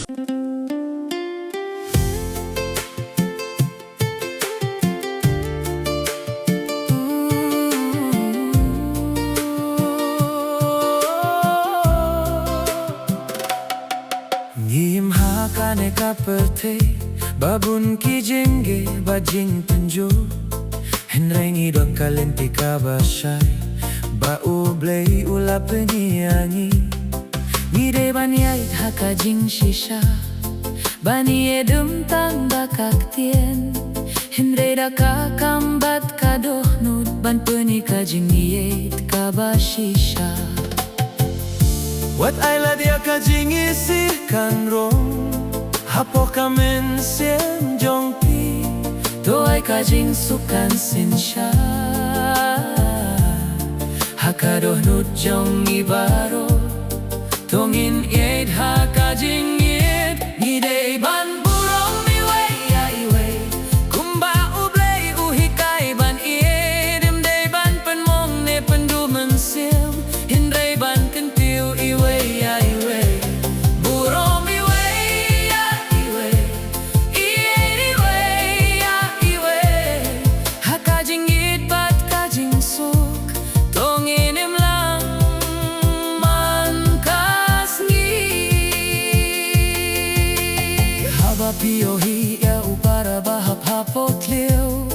Ngim hakane kaperte babun ki jenge bajing tunjo henrengi do kalenti kabashai ba ublei ula penyanyi ngide banyai hakajing shisha bani edum tang bakak tien henre da kakambat kadoh nud ban peni kajing yet kabashisha Wat ay la dia kajing isih kan rong Hapo kamen sien jong pi To ay kajing sukan sin sha Hakadoh nut jong ibaro Tongin yed ha kajing yed Ngidei ban burong miwe ya iwe Kumba ublei uhikai ban yed Imdei ban penmong ne pendumen sil Hindrei ban kentiu iwe ya iwe Burong iwe ya iwe Iyed iwe ya iwe Hakajing yed bat kajing suk Tongin im lang man kasngi Haba piyohi ya upara bahap hapot liu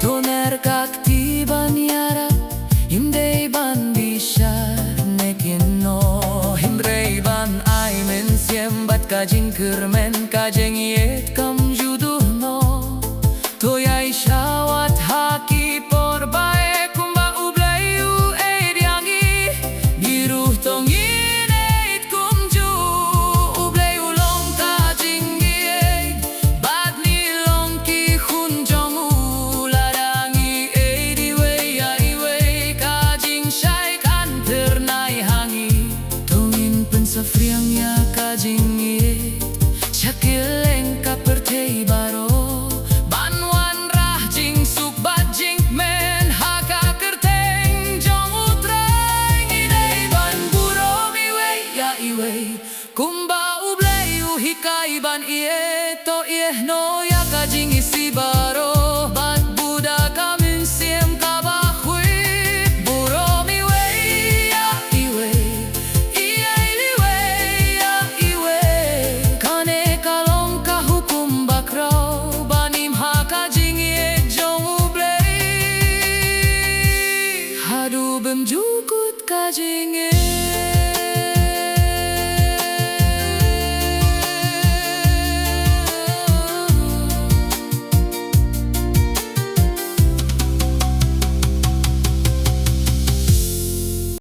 Toner kakti ban yara Himdei ban bishar nekin no Himdei ban ay men siem bat kajing kermen kajing yet kam juduh no Toyai shawat haki por bae kumba ublai u eid yangi Giruh tongin eid kumju ublai ulong kajing yet Bat nilong ki khun jong u larangi eid iwe ya iwe Kajing syai kan ternai hangi Tongin pensafriang ya kajing yet Syakileng kapertei baro Banwan rah jing suk bat jing men Haka kerteng jong utreng Idei ban burong iwe ya iwe Kumba ublei uhikai ban iye To ieh no ya kajing isi baro